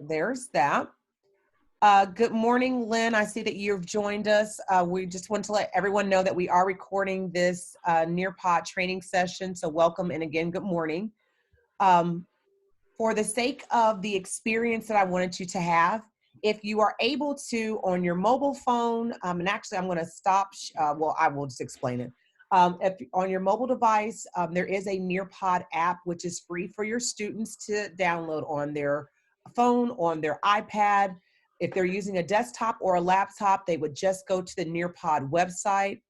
there's that. Good morning, Lynn. I see that you've joined us. We just want to let everyone know that we are recording this NearPod training session. So welcome, and again, good morning. For the sake of the experience that I wanted you to have, if you are able to on your mobile phone, and actually I'm going to stop, well, I will just explain it. If on your mobile device, there is a NearPod app, which is free for your students to download on their phone, on their iPad. If they're using a desktop or a laptop, they would just go to the NearPod website.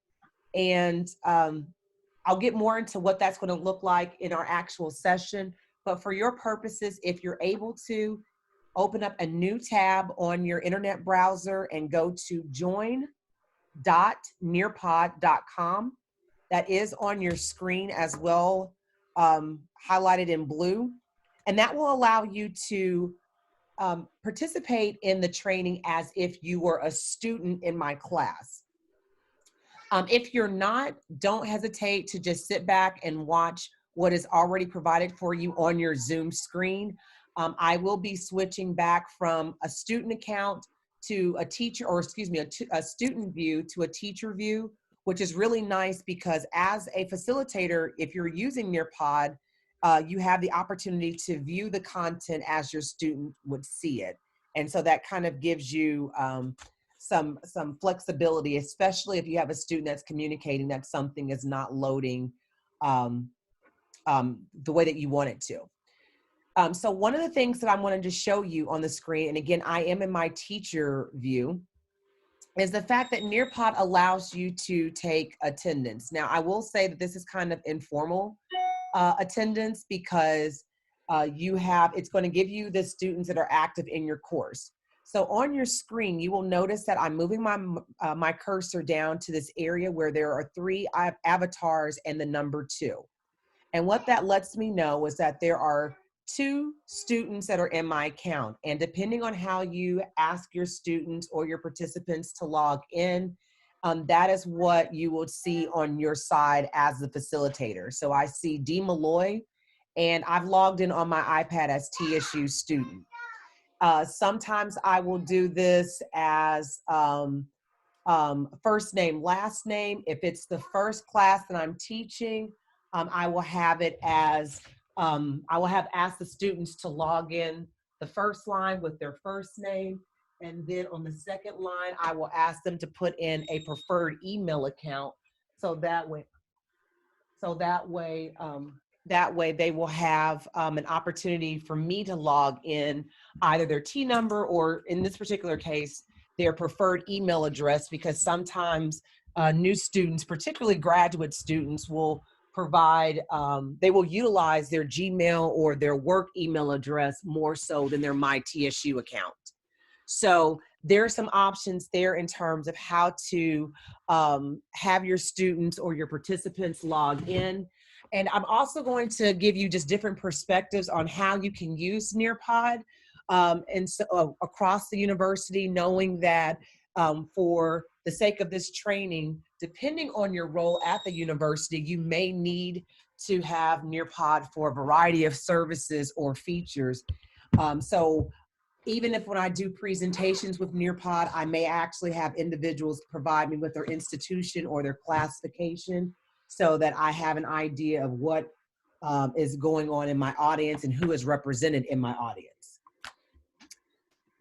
And I'll get more into what that's going to look like in our actual session. But for your purposes, if you're able to open up a new tab on your internet browser and go to join.nearpod.com. That is on your screen as well, highlighted in blue. And that will allow you to participate in the training as if you were a student in my class. If you're not, don't hesitate to just sit back and watch what is already provided for you on your Zoom screen. I will be switching back from a student account to a teacher, or excuse me, a student view to a teacher view, which is really nice because as a facilitator, if you're using NearPod, you have the opportunity to view the content as your student would see it. And so that kind of gives you some flexibility, especially if you have a student that's communicating that something is not loading the way that you want it to. So one of the things that I wanted to show you on the screen, and again, I am in my teacher view, is the fact that NearPod allows you to take attendance. Now, I will say that this is kind of informal attendance because it's going to give you the students that are active in your course. So on your screen, you will notice that I'm moving my cursor down to this area where there are 3 avatars and the number 2. And what that lets me know is that there are 2 students that are in my account. And depending on how you ask your students or your participants to log in, that is what you will see on your side as the facilitator. So I see D. Malloy, and I've logged in on my iPad as TSU student. Sometimes I will do this as first name, last name. If it's the first class that I'm teaching, I will have it as, I will have asked the students to log in the first line with their first name. And then on the second line, I will ask them to put in a preferred email account. So that way they will have an opportunity for me to log in either their T number or, in this particular case, their preferred email address, because sometimes new students, particularly graduate students, will provide, they will utilize their Gmail or their work email address more so than their My TSU account. So there are some options there in terms of how to have your students or your participants log in. And I'm also going to give you just different perspectives on how you can use NearPod and so across the university, knowing that for the sake of this training, depending on your role at the university, you may need to have NearPod for a variety of services or features. So even if when I do presentations with NearPod, I may actually have individuals provide me with their institution or their classification so that I have an idea of what is going on in my audience and who is represented in my audience.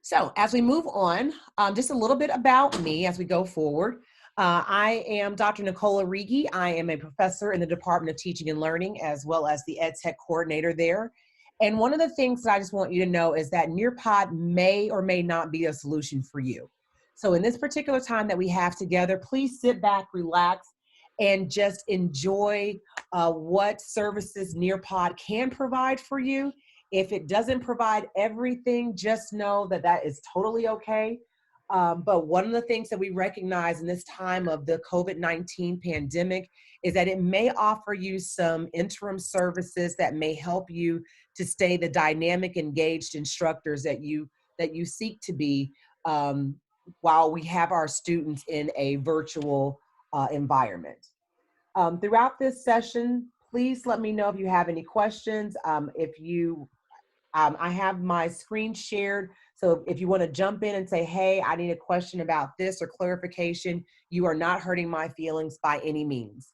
So as we move on, just a little bit about me as we go forward. I am Dr. Nicole Arrighi. I am a professor in the Department of Teaching and Learning, as well as the Ed Tech coordinator there. And one of the things that I just want you to know is that NearPod may or may not be a solution for you. So in this particular time that we have together, please sit back, relax, and just enjoy what services NearPod can provide for you. If it doesn't provide everything, just know that that is totally okay. But one of the things that we recognize in this time of the COVID-19 pandemic is that it may offer you some interim services that may help you to stay the dynamic, engaged instructors that you seek to be while we have our students in a virtual environment. Throughout this session, please let me know if you have any questions. If you I have my screen shared. So if you want to jump in and say, hey, I need a question about this or clarification, you are not hurting my feelings by any means.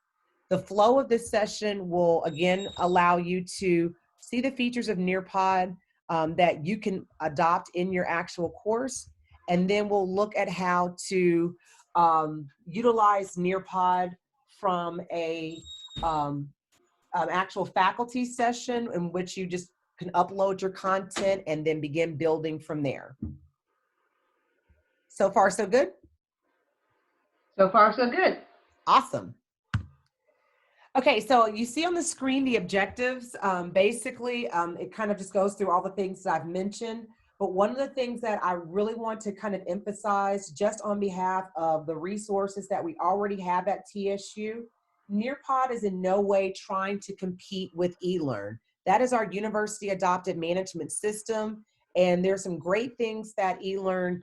The flow of this session will, again, allow you to see the features of NearPod that you can adopt in your actual course. And then we'll look at how to utilize NearPod from actual faculty session in which you just can upload your content and then begin building from there. So far, so good? So far, so good. Awesome. Okay, so you see on the screen the objectives. Basically, it kind of just goes through all the things that I've mentioned. But one of the things that I really want to kind of emphasize, just on behalf of the resources that we already have at TSU, NearPod is in no way trying to compete with eLearn. That is our university adopted management system. And there's some great things that eLearn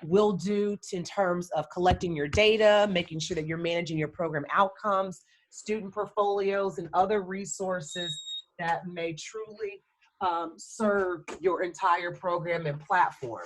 will do in terms of collecting your data, making sure that you're managing your program outcomes, student portfolios, and other resources that may truly serve your entire program and platform.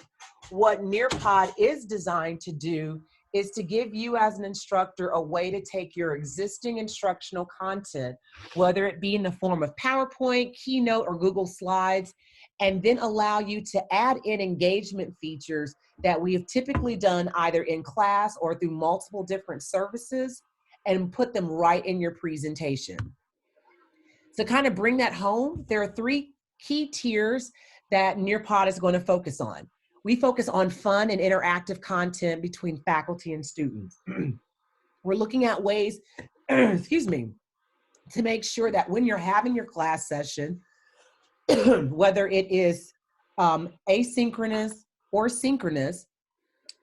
What NearPod is designed to do is to give you as an instructor a way to take your existing instructional content, whether it be in the form of PowerPoint, Keynote, or Google Slides, and then allow you to add in engagement features that we have typically done either in class or through multiple different services, and put them right in your presentation. To kind of bring that home, there are 3 key tiers that NearPod is going to focus on. We focus on fun and interactive content between faculty and students. We're looking at ways, excuse me, to make sure that when you're having your class session, whether it is asynchronous or synchronous,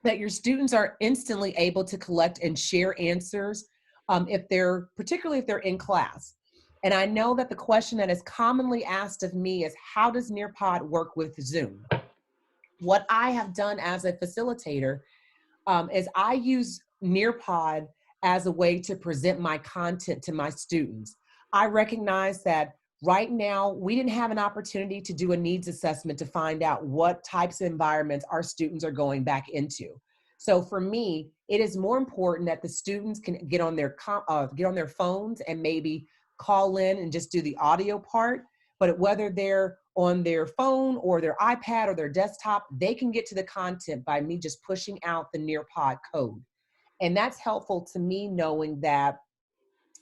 that your students are instantly able to collect and share answers particularly if they're in class. And I know that the question that is commonly asked of me is, how does NearPod work with Zoom? What I have done as a facilitator is I use NearPod as a way to present my content to my students. I recognize that right now we didn't have an opportunity to do a needs assessment to find out what types of environments our students are going back into. So for me, it is more important that the students can get on their phones and maybe call in and just do the audio part. But whether they're on their phone or their iPad or their desktop, they can get to the content by me just pushing out the NearPod code. And that's helpful to me, knowing that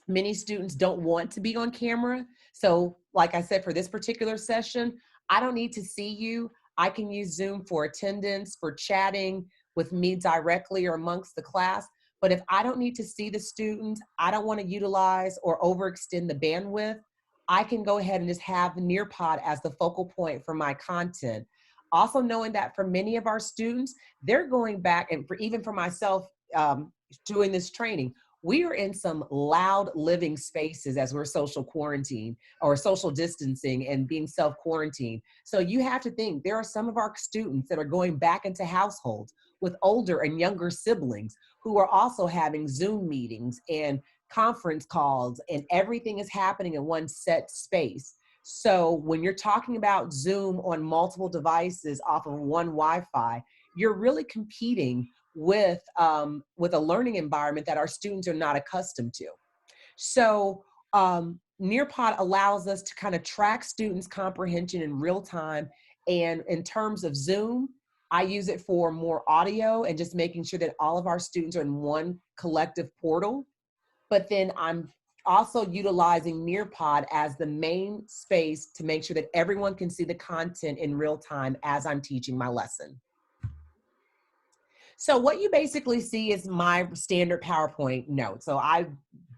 many students don't want to be on camera. So like I said, for this particular session, I don't need to see you. I can use Zoom for attendance, for chatting with me directly or amongst the class. But if I don't need to see the students, I don't want to utilize or overextend the bandwidth, I can go ahead and just have NearPod as the focal point for my content. Also knowing that for many of our students, they're going back, and even for myself doing this training, we are in some loud living spaces as we're social quarantine or social distancing and being self-quarantined. So you have to think, there are some of our students that are going back into households with older and younger siblings who are also having Zoom meetings and conference calls, and everything is happening in one set space. So when you're talking about Zoom on multiple devices off of one Wi-Fi, you're really competing with a learning environment that our students are not accustomed to. So NearPod allows us to kind of track students' comprehension in real time. And in terms of Zoom, I use it for more audio and just making sure that all of our students are in one collective portal. But then I'm also utilizing NearPod as the main space to make sure that everyone can see the content in real time as I'm teaching my lesson. So what you basically see is my standard PowerPoint note. So I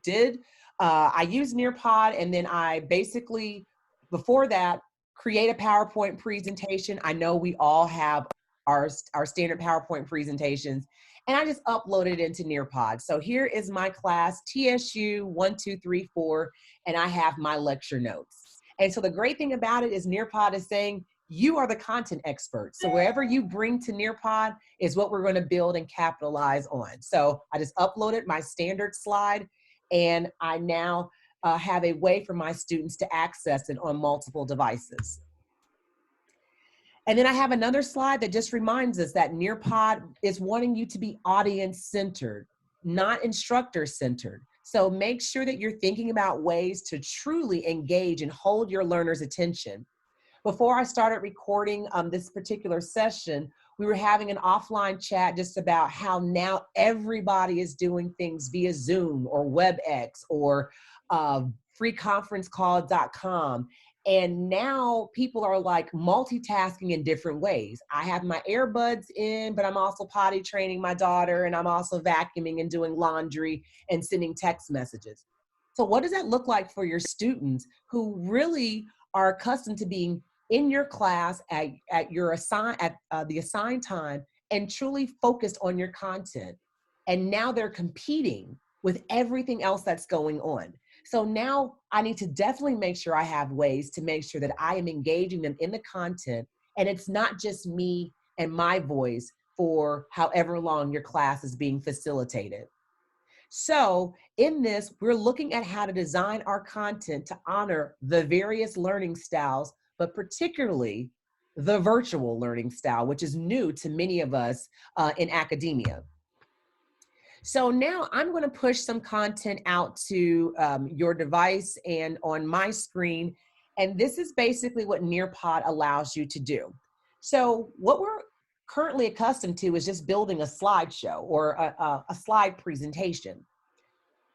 use NearPod, and then I basically, before that, create a PowerPoint presentation. I know we all have our standard PowerPoint presentations, and I just upload it into NearPod. So here is my class, TSU 1234, and I have my lecture notes. And so the great thing about it is NearPod is saying, you are the content expert. So wherever you bring to NearPod is what we're going to build and capitalize on. So I just uploaded my standard slide, and I now have a way for my students to access it on multiple devices. And then I have another slide that just reminds us that NearPod is wanting you to be audience-centered, not instructor-centered. So make sure that you're thinking about ways to truly engage and hold your learner's attention. Before I started recording this particular session, we were having an offline chat just about how now everybody is doing things via Zoom or WebEx or freeconferencecall.com. And now people are like multitasking in different ways. I have my earbuds in, but I'm also potty training my daughter, and I'm also vacuuming and doing laundry and sending text messages. So what does that look like for your students who really are accustomed to being in your class at the assigned time and truly focused on your content? And now they're competing with everything else that's going on. So now I need to definitely make sure I have ways to make sure that I am engaging them in the content, and it's not just me and my voice for however long your class is being facilitated. So in this, we're looking at how to design our content to honor the various learning styles, but particularly the virtual learning style, which is new to many of us in academia. So now I'm going to push some content out to your device and on my screen. And this is basically what NearPod allows you to do. So what we're currently accustomed to is just building a slideshow or a slide presentation.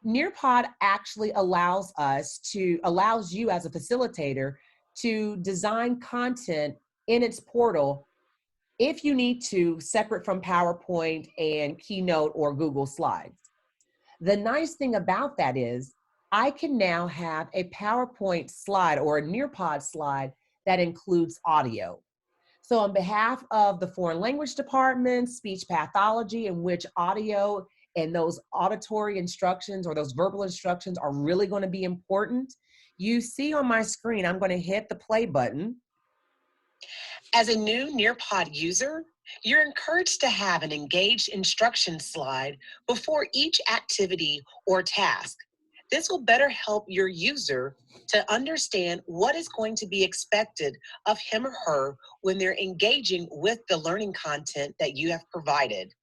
NearPod actually allows you as a facilitator to design content in its portal if you need to, separate from PowerPoint and Keynote or Google Slides. The nice thing about that is I can now have a PowerPoint slide or a NearPod slide that includes audio. So on behalf of the foreign language department, speech pathology, in which audio and those auditory instructions or those verbal instructions are really going to be important, you see on my screen, I'm going to hit the play button. As a new NearPod user, you're encouraged to have an engaged instruction slide before each activity or task. This will better help your user to understand what is going to be expected of him or her when they're engaging with the learning content that you have provided.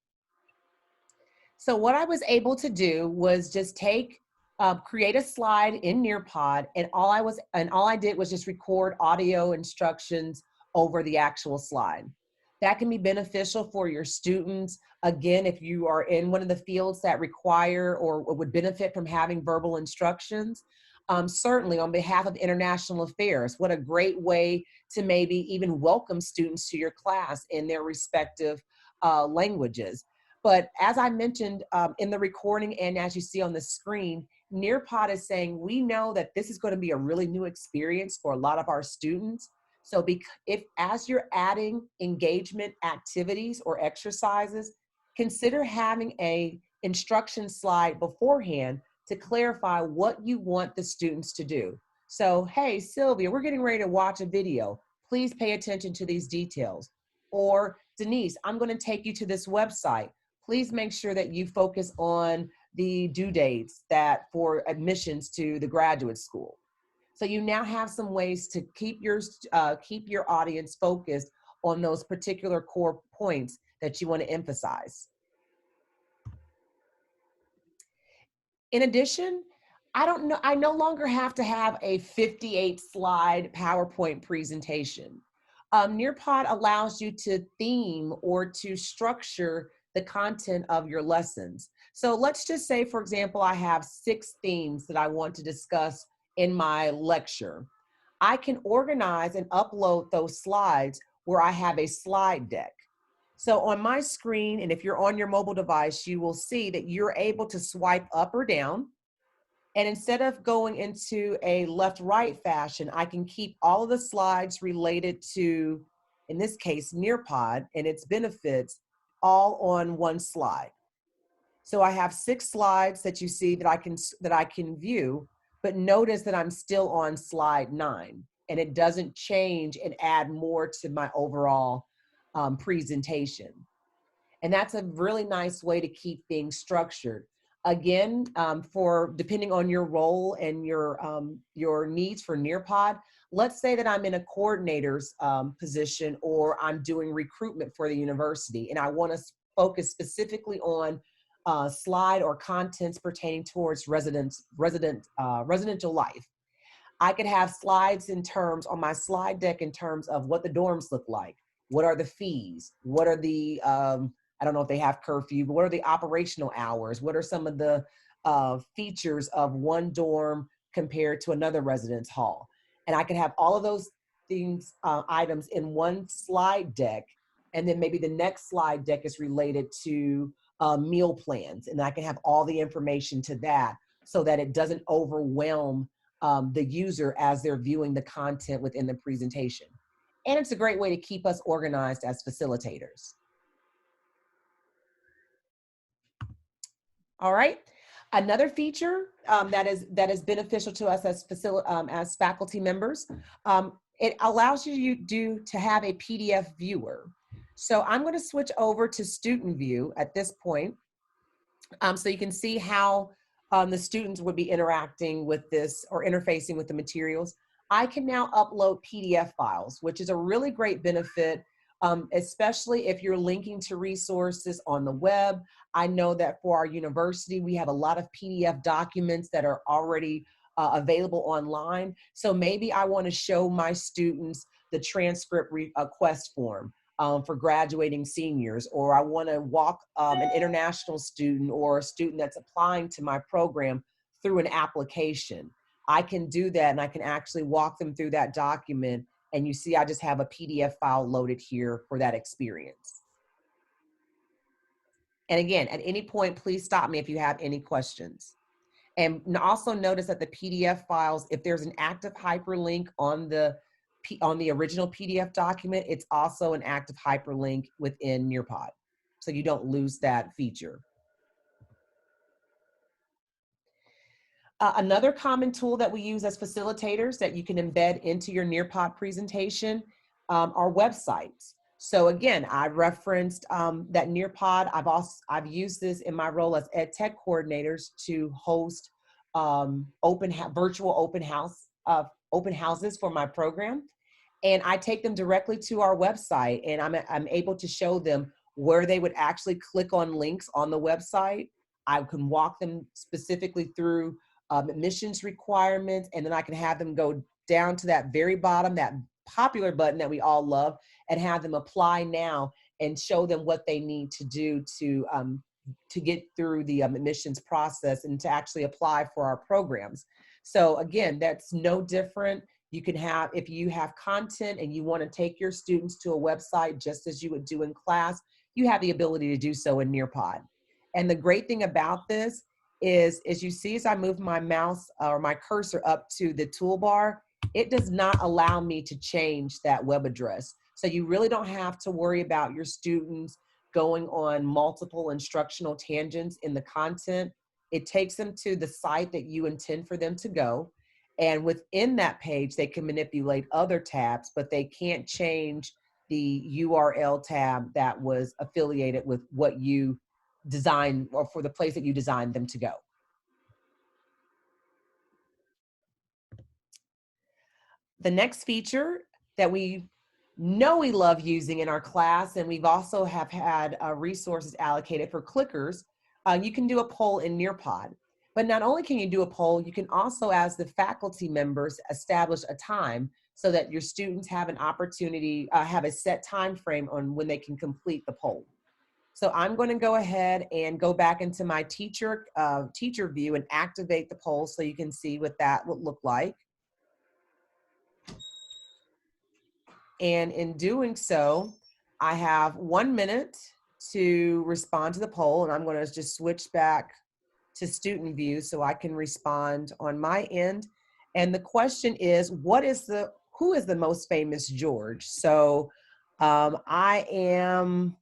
So what I was able to do was just create a slide in NearPod, and all I did was just record audio instructions over the actual slide. That can be beneficial for your students. Again, if you are in one of the fields that require or would benefit from having verbal instructions, certainly on behalf of international affairs, what a great way to maybe even welcome students to your class in their respective languages. But as I mentioned in the recording and as you see on the screen, NearPod is saying, we know that this is going to be a really new experience for a lot of our students. So as you're adding engagement activities or exercises, consider having a instruction slide beforehand to clarify what you want the students to do. So, hey, Sylvia, we're getting ready to watch a video. Please pay attention to these details. Or Denise, I'm going to take you to this website. Please make sure that you focus on the due dates for admissions to the graduate school. So you now have some ways to keep your audience focused on those particular core points that you want to emphasize. In addition, I no longer have to have a 58 slide PowerPoint presentation. NearPod allows you to theme or to structure the content of your lessons. So let's just say, for example, I have 6 themes that I want to discuss in my lecture. I can organize and upload those slides where I have a slide deck. So on my screen, and if you're on your mobile device, you will see that you're able to swipe up or down. And instead of going into a left-right fashion, I can keep all of the slides related to, in this case, NearPod and its benefits all on one slide. So I have 6 slides that you see that I can view, but notice that I'm still on slide 9, and it doesn't change and add more to my overall presentation. And that's a really nice way to keep things structured. Again, for depending on your role and your needs for NearPod, let's say that I'm in a coordinator's position, or I'm doing recruitment for the university, and I want to focus specifically on slide or contents pertaining towards residential life. I could have slides in terms on my slide deck in terms of what the dorms look like. What are the fees? What are the, I don't know if they have curfew, but what are the operational hours? What are some of the features of one dorm compared to another residence hall? And I could have all of those things, items in one slide deck. And then maybe the next slide deck is related to meal plans. And I can have all the information to that so that it doesn't overwhelm the user as they're viewing the content within the presentation. And it's a great way to keep us organized as facilitators. All right. Another feature that is beneficial to us as faculty members, it allows you to have a PDF viewer. So I'm going to switch over to student view at this point, so you can see how the students would be interacting with this or interfacing with the materials. I can now upload PDF files, which is a really great benefit, especially if you're linking to resources on the web. I know that for our university, we have a lot of PDF documents that are already available online. So maybe I want to show my students the transcript request form for graduating seniors, or I want to walk an international student or a student that's applying to my program through an application. I can do that, and I can actually walk them through that document, and you see I just have a PDF file loaded here for that experience. And again, at any point, please stop me if you have any questions. And also notice that the PDF files, if there's an active hyperlink on the original PDF document, it's also an active hyperlink within NearPod, so you don't lose that feature. Another common tool that we use as facilitators that you can embed into your NearPod presentation are websites. So again, I referenced that NearPod. I've used this in my role as ed tech coordinators to host virtual open houses for my program. And I take them directly to our website, and I'm able to show them where they would actually click on links on the website. I can walk them specifically through admissions requirements, and then I can have them go down to that very bottom, that popular button that we all love, and have them apply now and show them what they need to do to get through the admissions process and to actually apply for our programs. So again, that's no different. You can have, if you have content and you want to take your students to a website just as you would do in class, you have the ability to do so in NearPod. And the great thing about this is, as you see, as I move my mouse or my cursor up to the toolbar, it does not allow me to change that web address. So you really don't have to worry about your students going on multiple instructional tangents in the content. It takes them to the site that you intend for them to go. And within that page, they can manipulate other tabs, but they can't change the URL tab that was affiliated with what you designed, or for the place that you designed them to go. The next feature that we know we love using in our class, and we've also have had resources allocated for clickers, you can do a poll in NearPod. But not only can you do a poll, you can also, as the faculty members, establish a time so that your students have an opportunity, have a set time frame on when they can complete the poll. So I'm going to go ahead and go back into my teacher view and activate the poll so you can see what that would look like. And in doing so, I have 1 minute to respond to the poll, and I'm going to just switch back to student view so I can respond on my end. And the question is, who is the most famous George? So I am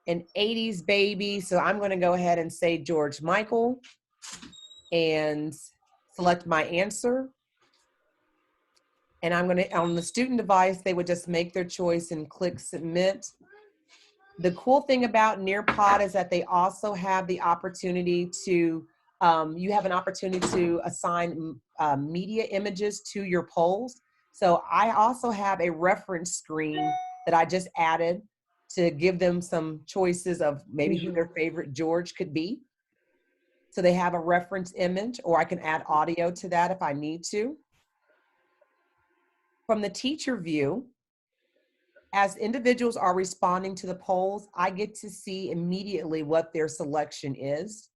an 80s baby, so I'm going to go ahead and say George Michael and select my answer. And I'm going to, on the student device, they would just make their choice and click submit. The cool thing about NearPod is that they also have the opportunity to, you have an opportunity to assign media images to your polls. So I also have a reference screen that I just added to give them some choices of maybe who their favorite George could be. So they have a reference image, or I can add audio to that if I need to. From the teacher view, as individuals are responding to the polls, I get to see immediately what their selection is.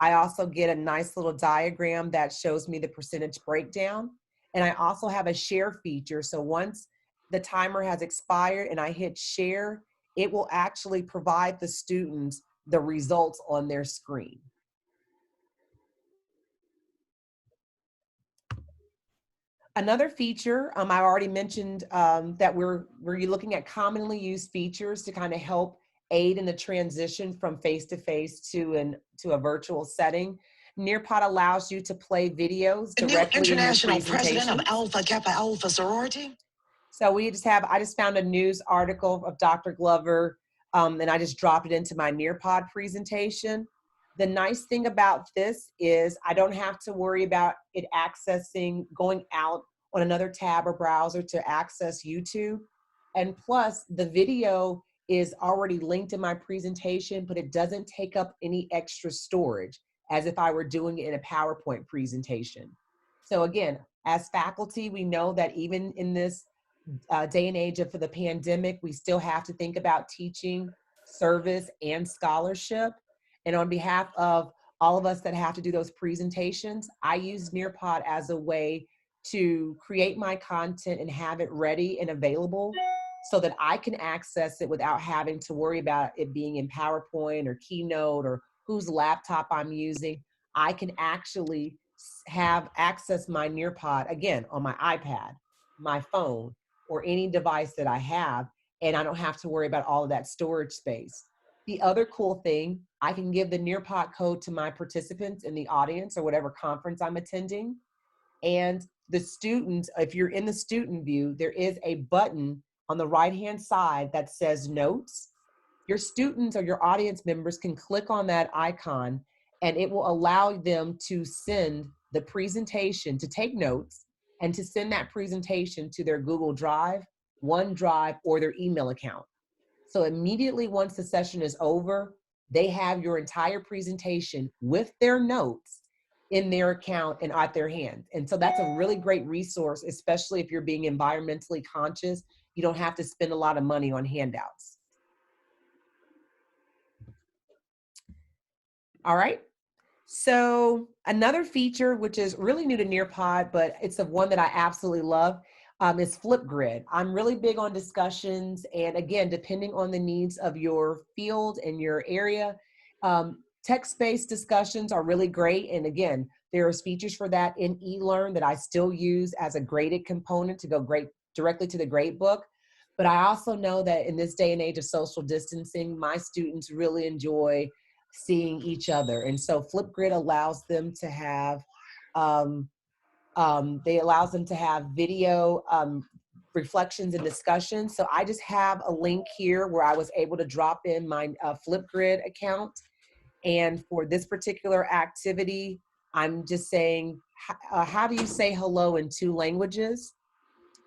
I also get a nice little diagram that shows me the percentage breakdown. And I also have a share feature. So once the timer has expired and I hit share, it will actually provide the students the results on their screen. Another feature, I already mentioned that we're looking at commonly used features to kind of help aid in the transition from face-to-face to a virtual setting. NearPod allows you to play videos directly in your International President of presentations. Alpha Kappa Alpha Sorority. So I just found a news article of Dr. Glover, and I just dropped it into my NearPod presentation. The nice thing about this is I don't have to worry about it going out on another tab or browser to access YouTube. And plus, the video is already linked in my presentation, but it doesn't take up any extra storage as if I were doing it in a PowerPoint presentation. So again, as faculty, we know that even in this day and age of the pandemic, we still have to think about teaching, service, and scholarship. And on behalf of all of us that have to do those presentations, I use NearPod as a way to create my content and have it ready and available so that I can access it without having to worry about it being in PowerPoint or Keynote or whose laptop I'm using. I can actually have access my NearPod, again, on my iPad, my phone, or any device that I have, and I don't have to worry about all of that storage space. The other cool thing, I can give the NearPod code to my participants in the audience or whatever conference I'm attending. And the students, if you're in the student view, there is a button on the right-hand side that says notes. Your students or your audience members can click on that icon and it will allow them to send the presentation, to take notes, and to send that presentation to their Google Drive, OneDrive, or their email account. So immediately once the session is over, they have your entire presentation with their notes in their account and at their hand. And so that's a really great resource, especially if you're being environmentally conscious. You don't have to spend a lot of money on handouts. All right. So another feature, which is really new to NearPod, but it's the one that I absolutely love, is Flipgrid. I'm really big on discussions. And again, depending on the needs of your field and your area, text-based discussions are really great. And again, there's features for that in eLearn that I still use as a graded component to go directly to the grade book. But I also know that in this day and age of social distancing, my students really enjoy seeing each other. And so Flipgrid allows them to have, video reflections and discussions. So I just have a link here where I was able to drop in my Flipgrid account. And for this particular activity, I'm just saying, how do you say hello in 2 languages?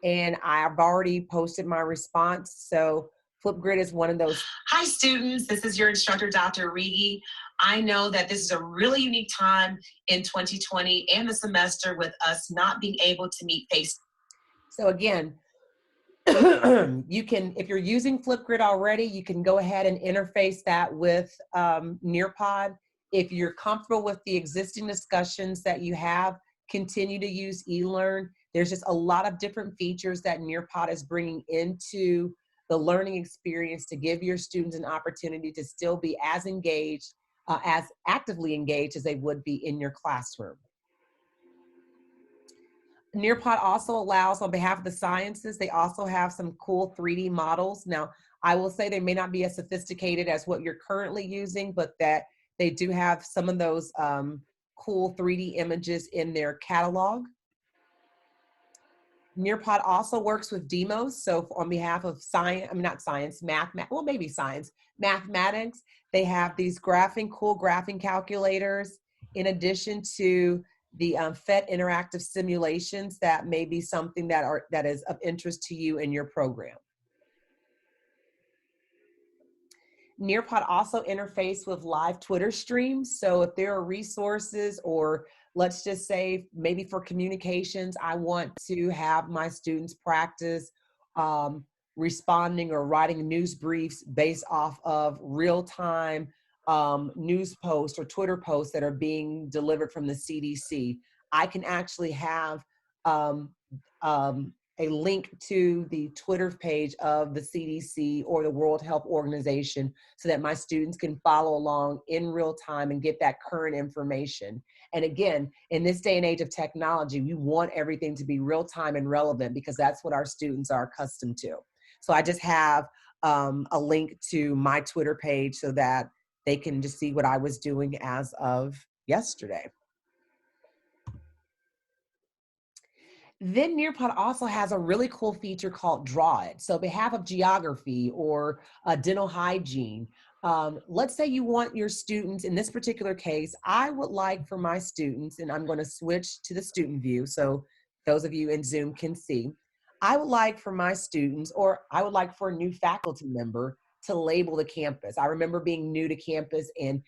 And I've already posted my response. So Flipgrid is one of those. Hi, students. This is your instructor, Dr. Arrighi. I know that this is a really unique time in 2020 and the semester with us not being able to meet face. So again, you can, if you're using Flipgrid already, you can go ahead and interface that with NearPod. If you're comfortable with the existing discussions that you have, continue to use eLearn. There's just a lot of different features that NearPod is bringing into the learning experience to give your students an opportunity to still be as engaged, as actively engaged as they would be in your classroom. NearPod also allows, on behalf of the sciences, they also have some cool 3D models. Now, I will say they may not be as sophisticated as what you're currently using, but that they do have some of those cool 3D images in their catalog. NearPod also works with demos. So on behalf of mathematics, they have these cool graphing calculators in addition to the PhET interactive simulations that may be something that is of interest to you in your program. NearPod also interface with live Twitter streams. So if there are resources, or let's just say maybe for communications, I want to have my students practice responding or writing news briefs based off of real-time news posts or Twitter posts that are being delivered from the CDC. I can actually have a link to the Twitter page of the CDC or the World Health Organization so that my students can follow along in real time and get that current information. And again, in this day and age of technology, we want everything to be real time and relevant because that's what our students are accustomed to. So I just have a link to my Twitter page so that they can just see what I was doing as of yesterday. Then NearPod also has a really cool feature called Draw It. So on behalf of geography or dental hygiene, let's say you want your students, in this particular case, I would like for my students, and I'm going to switch to the student view so those of you in Zoom can see. I would like for my students, or I would like for a new faculty member to label the campus. I remember being new to campus and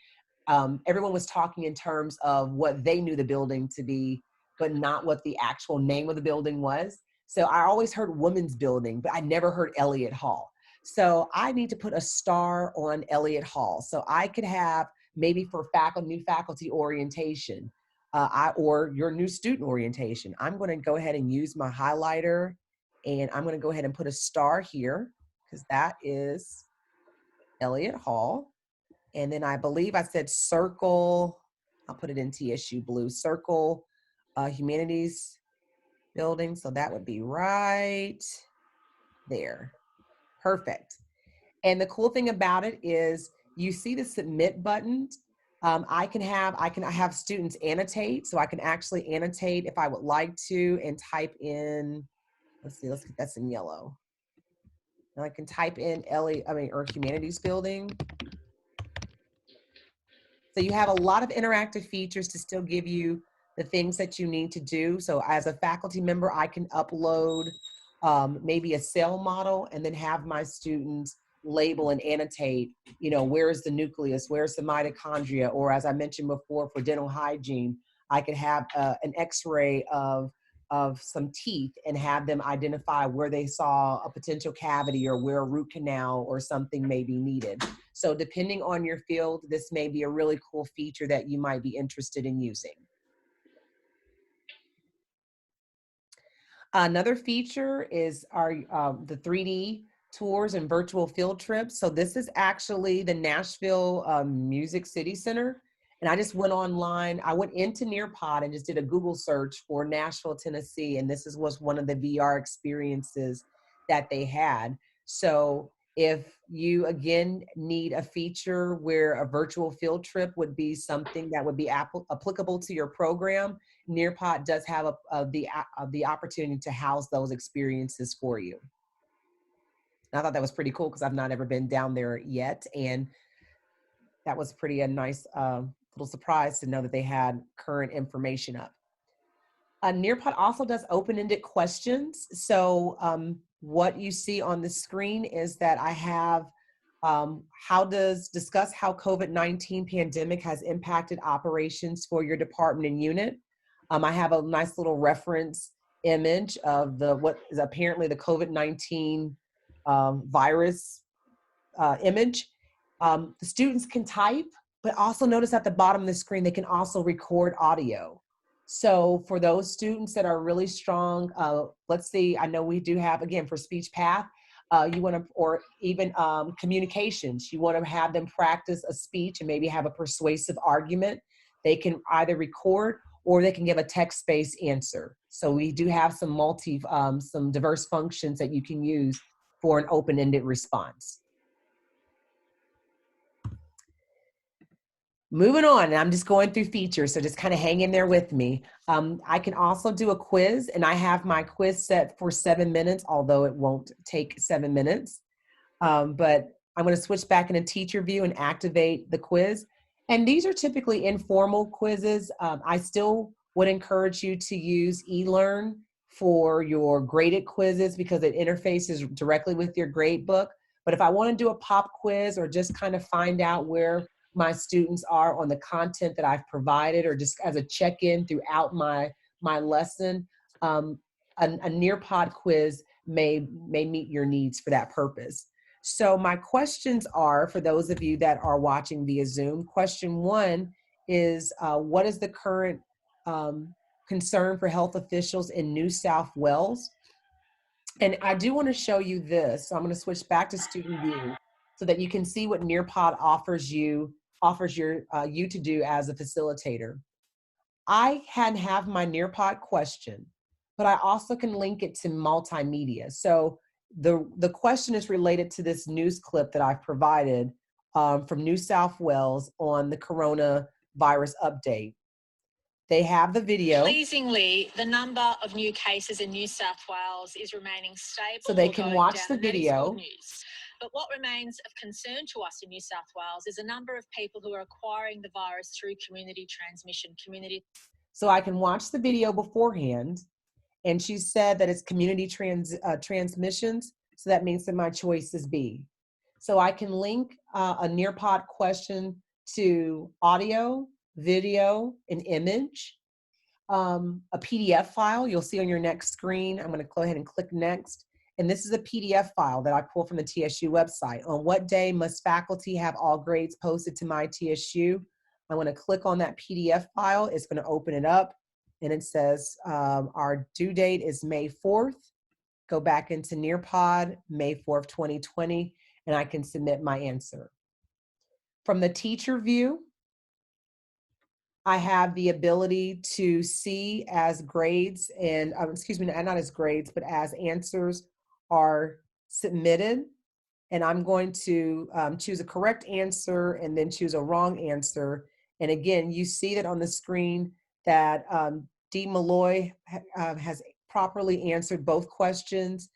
everyone was talking in terms of what they knew the building to be, but not what the actual name of the building was. So I always heard Women's Building, but I never heard Elliott Hall. So I need to put a star on Elliott Hall. So I could have maybe for new faculty orientation or your new student orientation, I'm going to go ahead and use my highlighter and I'm going to go ahead and put a star here because that is Elliott Hall. And then I believe I said circle, I'll put it in TSU blue, circle humanities building. So that would be right there. Perfect. And the cool thing about it is you see the submit button. I have students annotate. So I can actually annotate if I would like to and type in, let's get that's in yellow. And I can type in or humanities building. So you have a lot of interactive features to still give you the things that you need to do. So as a faculty member, I can upload maybe a cell model and then have my students label and annotate, where's the nucleus, where's the mitochondria, or as I mentioned before, for dental hygiene, I could have an x-ray of some teeth and have them identify where they saw a potential cavity or where a root canal or something may be needed. So depending on your field, this may be a really cool feature that you might be interested in using. Another feature is the 3D tours and virtual field trips. So this is actually the Nashville Music City Center. And I just went online. I went into NearPod and just did a Google search for Nashville, Tennessee. And this was one of the VR experiences that they had. So if you, again, need a feature where a virtual field trip would be something that would be applicable to your program, NearPod does have the opportunity to house those experiences for you. And I thought that was pretty cool because I've not ever been down there yet. And that was a nice little surprise to know that they had current information up. NearPod also does open-ended questions. So what you see on the screen is that I have discuss how COVID-19 pandemic has impacted operations for your department and unit. I have a nice little reference image of what is apparently the COVID-19 virus image. The students can type, but also notice at the bottom of the screen, they can also record audio. So for those students that are really strong, let's see, I know we do have, again, for speech path, or even communications, you want to have them practice a speech and maybe have a persuasive argument. They can either record or they can give a text-based answer. So we do have some diverse functions that you can use for an open-ended response. Moving on, and I'm just going through features, so just kind of hang in there with me. I can also do a quiz, and I have my quiz set for 7 minutes, although it won't take 7 minutes. But I'm going to switch back into teacher view and activate the quiz. And these are typically informal quizzes. I still would encourage you to use eLearn for your graded quizzes because it interfaces directly with your grade book. But if I want to do a pop quiz or just kind of find out where my students are on the content that I've provided, or just as a check-in throughout my lesson, a NearPod quiz may meet your needs for that purpose. So my questions are, for those of you that are watching via Zoom, question 1 is, what is the current concern for health officials in New South Wales? And I do want to show you this. So I'm going to switch back to student view so that you can see what NearPod offers you to do as a facilitator. I can have my NearPod question, but I also can link it to multimedia. So the question is related to this news clip that I've provided from New South Wales on the coronavirus update. They have the video. Pleasingly, the number of new cases in New South Wales is remaining stable. So they can watch the video. Good news. But what remains of concern to us in New South Wales is a number of people who are acquiring the virus through community transmission. So I can watch the video beforehand, and she said that it's community transmissions. So that means that my choice is B. So I can link a NearPod question to audio, video, an image, a PDF file you'll see on your next screen. I'm going to go ahead and click next. And this is a PDF file that I pulled from the TSU website. On what day must faculty have all grades posted to my TSU? I'm going to click on that PDF file. It's going to open it up, and it says our due date is May 4th. Go back into NearPod, May 4th, 2020, and I can submit my answer. From the teacher view, I have the ability to see as grades and, excuse me, not as grades, but as answers are submitted. And I'm going to choose a correct answer and then choose a wrong answer. And again, you see that on the screen that D. Malloy has properly answered both questions.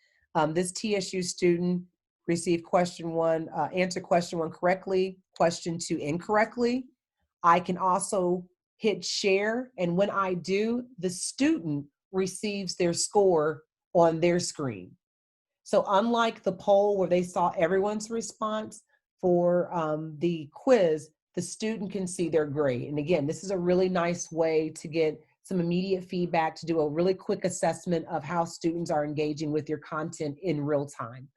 This TSU student received answered question 1 correctly, question 2 incorrectly. I can also hit share, and when I do, the student receives their score on their screen. So unlike the poll where they saw everyone's response, for the quiz, the student can see their grade. And again, this is a really nice way to get some immediate feedback, to do a really quick assessment of how students are engaging with your content in real time.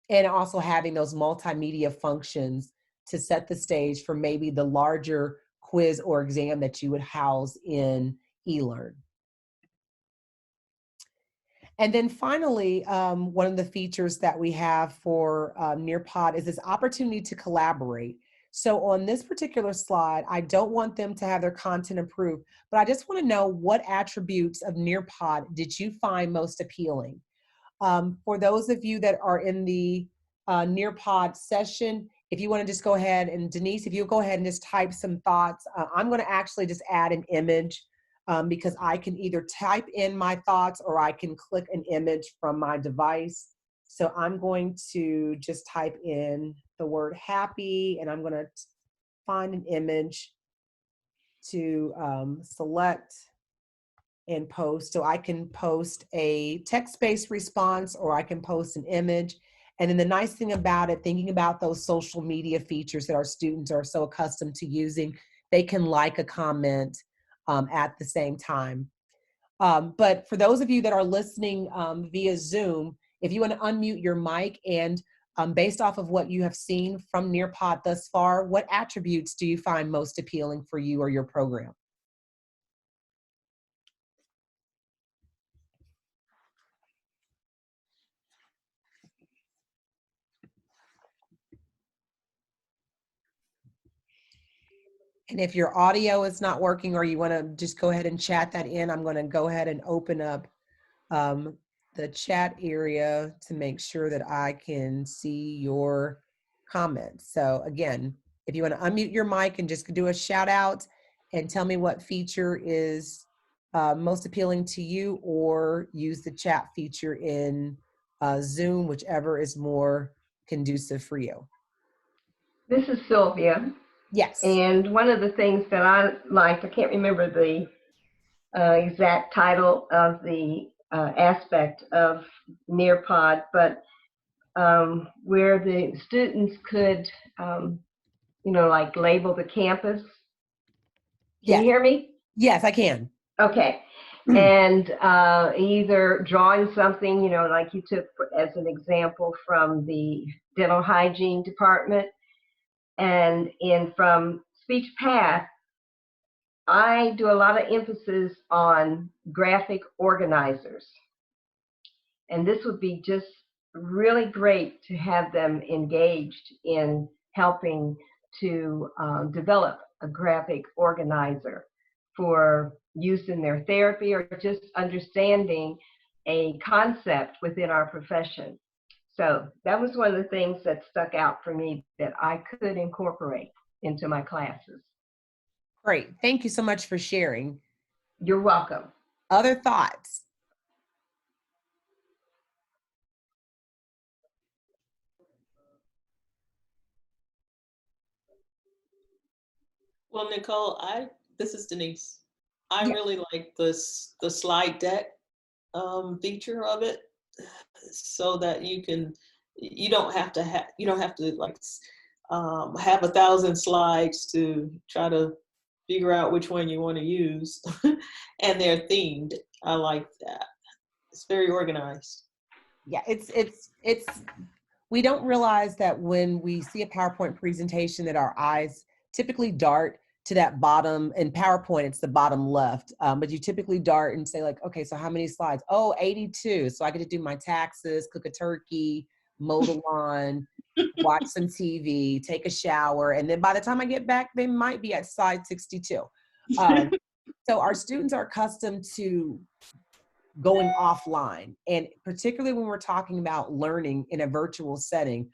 And also having those multimedia functions to set the stage for maybe the larger quiz or exam that you would house in eLearn. And then finally, one of the features that we have for NearPod is this opportunity to collaborate. So on this particular slide, I don't want them to have their content improved, but I just want to know, what attributes of NearPod did you find most appealing? For those of you that are in the NearPod session, if you want to just go ahead, and Denise, if you go ahead and just type some thoughts, I'm going to actually just add an image because I can either type in my thoughts or I can click an image from my device. So I'm going to just type in the word happy, and I'm going to find an image to select and post. So I can post a text-based response, or I can post an image. And then the nice thing about it, thinking about those social media features that our students are so accustomed to using, they can like a comment at the same time. But for those of you that are listening via Zoom, if you want to unmute your mic, and based off of what you have seen from NearPod thus far, what attributes do you find most appealing for you or your program? And if your audio is not working, or you want to just go ahead and chat that in, I'm going to go ahead and open up the chat area to make sure that I can see your comments. So again, if you want to unmute your mic and just do a shout out and tell me what feature is most appealing to you, or use the chat feature in Zoom, whichever is more conducive for you. This is Sylvia. Yes. And one of the things that I liked, I can't remember the exact title of the aspect of NearPod, but where the students could, like label the campus. Can Yes. you hear me? Yes, I can. Okay. And either drawing something, like you took as an example from the dental hygiene department, and from speech path, I do a lot of emphasis on graphic organizers. And this would be just really great to have them engaged in helping to develop a graphic organizer for use in their therapy, or just understanding a concept within our profession. So that was one of the things that stuck out for me that I could incorporate into my classes. Great. Thank you so much for sharing. You're welcome. Other thoughts? Well, Nicole, this is Denise. I Yeah. really like the slide deck feature of it, so that you don't have to like have 1,000 slides to try to figure out which one you want to use, and they're themed. I like that. It's very organized. Yeah, it's we don't realize that when we see a PowerPoint presentation that our eyes typically dart to that bottom. In PowerPoint, it's the bottom left, but you typically dart and say like, okay, so how many slides? Oh, 82. So I get to do my taxes, cook a turkey, mow the lawn, watch some TV, take a shower. And then by the time I get back, they might be at slide 62. So our students are accustomed to going offline. And particularly when we're talking about learning in a virtual setting,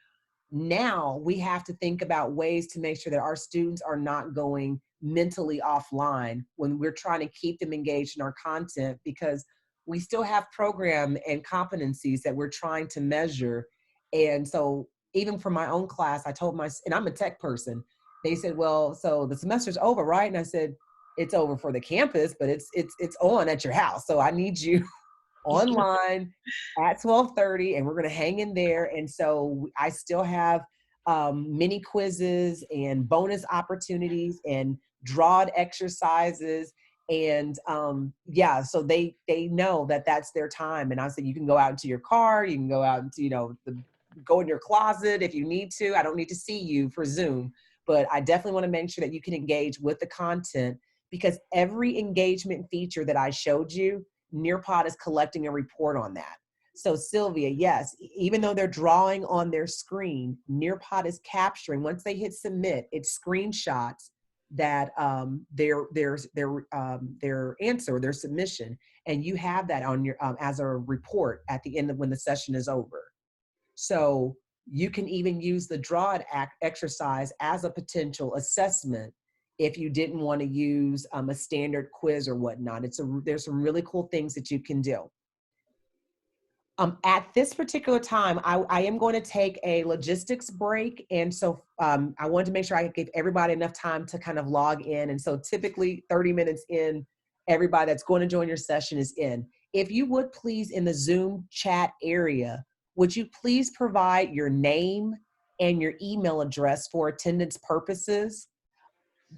now we have to think about ways to make sure that our students are not going mentally offline when we're trying to keep them engaged in our content, because we still have program and competencies that we're trying to measure. And so even for my own class, I told and I'm a tech person, they said, well, so the semester's over, right? And I said, it's over for the campus, but it's on at your house. So I need you online at 12:30, and we're going to hang in there. And so I still have mini quizzes and bonus opportunities and drawed exercises. And yeah, so they know that that's their time. And I said, you can go out into your car, you can go out into, go in your closet if you need to. I don't need to see you for Zoom, but I definitely want to make sure that you can engage with the content, because every engagement feature that I showed you, NearPod is collecting a report on that. So Sylvia, yes, even though they're drawing on their screen, NearPod is capturing, once they hit submit, it screenshots that their answer, their submission, and you have that on your as a report at the end of when the session is over. So you can even use the draw exercise as a potential assessment if you didn't want to use a standard quiz or whatnot. There's some really cool things that you can do. At this particular time, I am going to take a logistics break. And so I wanted to make sure I gave everybody enough time to kind of log in. And so typically 30 minutes in, everybody that's going to join your session is in. If you would please, in the Zoom chat area, would you please provide your name and your email address for attendance purposes?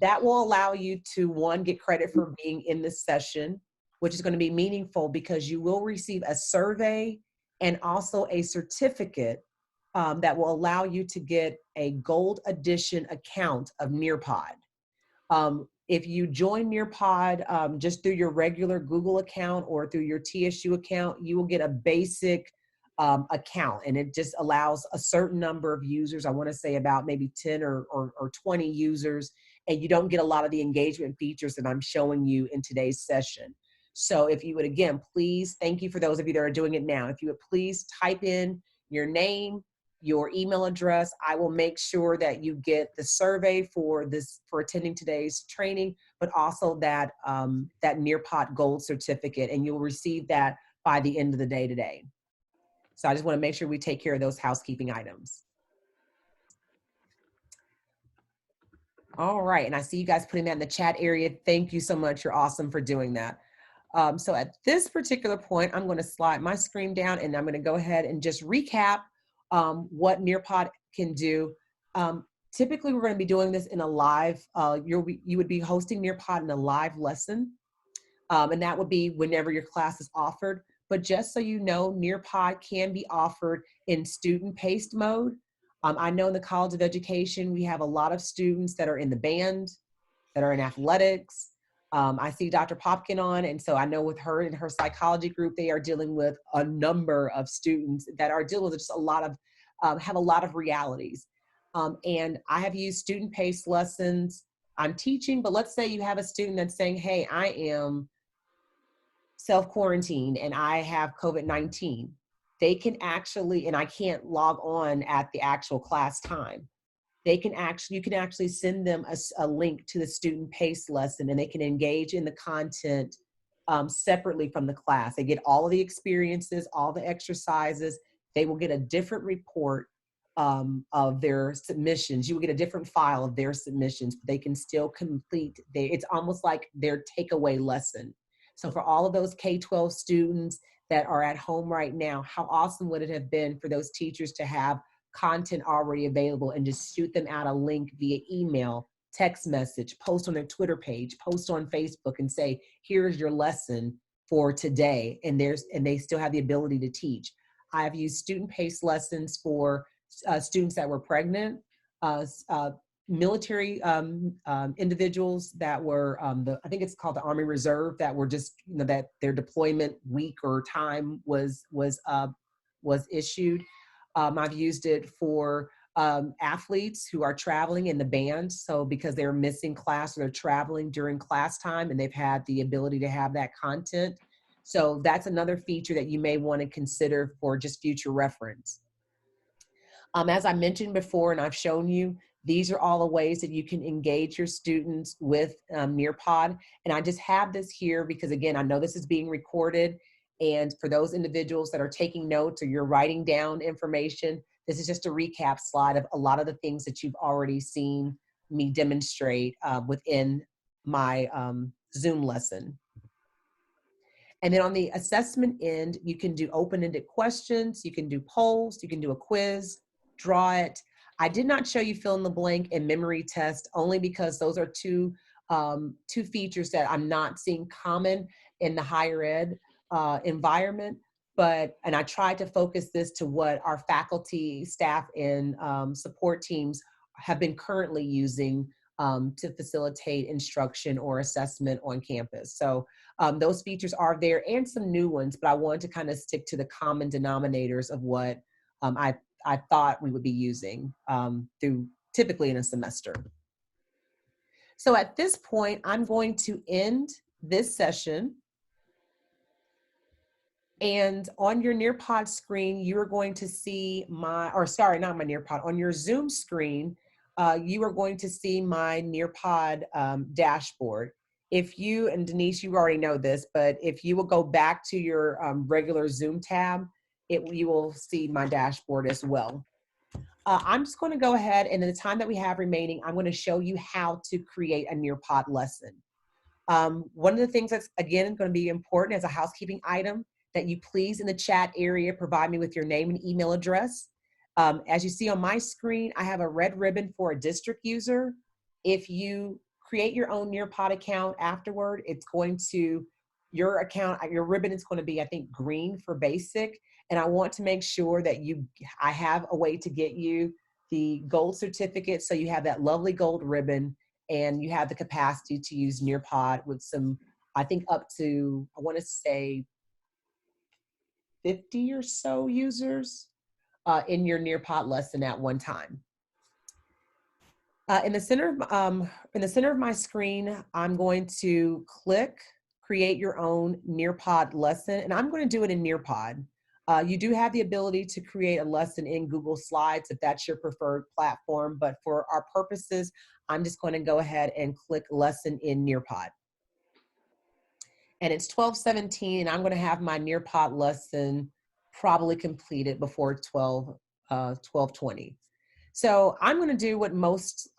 That will allow you to, one, get credit for being in this session, which is going to be meaningful because you will receive a survey and also a certificate that will allow you to get a gold edition account of NearPod. If you join NearPod just through your regular Google account or through your TSU account, you will get a basic account, and it just allows a certain number of users. I want to say about maybe 10 or 20 users, and you don't get a lot of the engagement features that I'm showing you in today's session. So if you would, again, please, thank you for those of you that are doing it now. If you would please type in your name, your email address. I will make sure that you get the survey for attending today's training, but also that that NearPod Gold certificate, and you'll receive that by the end of the day today. So I just want to make sure we take care of those housekeeping items. All right, and I see you guys putting that in the chat area. Thank you so much. You're awesome for doing that. So at this particular point, I'm going to slide my screen down, and I'm going to go ahead and just recap what NearPod can do. Typically, we're going to be doing this in a live, you would be hosting NearPod in a live lesson, and that would be whenever your class is offered. But just so you know, NearPod can be offered in student-paced mode. I know in the College of Education, we have a lot of students that are in the band, that are in athletics. I see Dr. Popkin on, and so I know with her and her psychology group, they are dealing with a number of students that are dealing with just a lot of, have a lot of realities. And I have used student-paced lessons. I'm teaching, but let's say you have a student that's saying, hey, I am self-quarantined and I have COVID-19. They can actually, and I can't log on at the actual class time. You can actually send them a link to the student-paced lesson, and they can engage in the content separately from the class. They get all of the experiences, all the exercises. They will get a different report of their submissions. You will get a different file of their submissions, but they can still complete. It's almost like their takeaway lesson. So for all of those K-12 students that are at home right now, how awesome would it have been for those teachers to have content already available and just shoot them out a link via email, text message, post on their Twitter page, post on Facebook, and say, here's your lesson for today. And they still have the ability to teach. I've used student-paced lessons for students that were pregnant, military individuals that were, I think it's called the Army Reserve, that were just, that their deployment week or time was issued. I've used it for athletes who are traveling in the band. So because they're missing class or they're traveling during class time, and they've had the ability to have that content. So that's another feature that you may want to consider for just future reference. As I mentioned before, and I've shown you, these are all the ways that you can engage your students with NearPod. And I just have this here because, again, I know this is being recorded. And for those individuals that are taking notes or you're writing down information, this is just a recap slide of a lot of the things that you've already seen me demonstrate within my Zoom lesson. And then on the assessment end, you can do open-ended questions, you can do polls, you can do a quiz, draw it. I did not show you fill in the blank and memory test only because those are two features that I'm not seeing common in the higher ed environment. And I tried to focus this to what our faculty, staff, and support teams have been currently using to facilitate instruction or assessment on campus. So those features are there and some new ones, but I wanted to kind of stick to the common denominators of what I thought we would be using through typically in a semester. So at this point, I'm going to end this session. And on your NearPod screen, you're going to see not my NearPod, on your Zoom screen, you are going to see my NearPod dashboard. If you, and Denise, you already know this, but if you will go back to your regular Zoom tab, you will see my dashboard as well. I'm just going to go ahead, and in the time that we have remaining, I'm going to show you how to create a NearPod lesson. One of the things that's, again, going to be important as a housekeeping item, that you please in the chat area provide me with your name and email address. As you see on my screen, I have a red ribbon for a district user. If you create your own NearPod account afterward, it's going to, your ribbon is going to be, I think, green for basic. And I want to make sure that I have a way to get you the gold certificate, so you have that lovely gold ribbon and you have the capacity to use NearPod with some, I think up to, I want to say 50 or so users in your NearPod lesson at one time. In the center of my screen, I'm going to click create your own NearPod lesson, and I'm going to do it in NearPod. You do have the ability to create a lesson in Google Slides if that's your preferred platform, but for our purposes, I'm just going to go ahead and click lesson in NearPod. And it's 12:17, and I'm going to have my NearPod lesson probably completed before 12:20. So I'm going to do what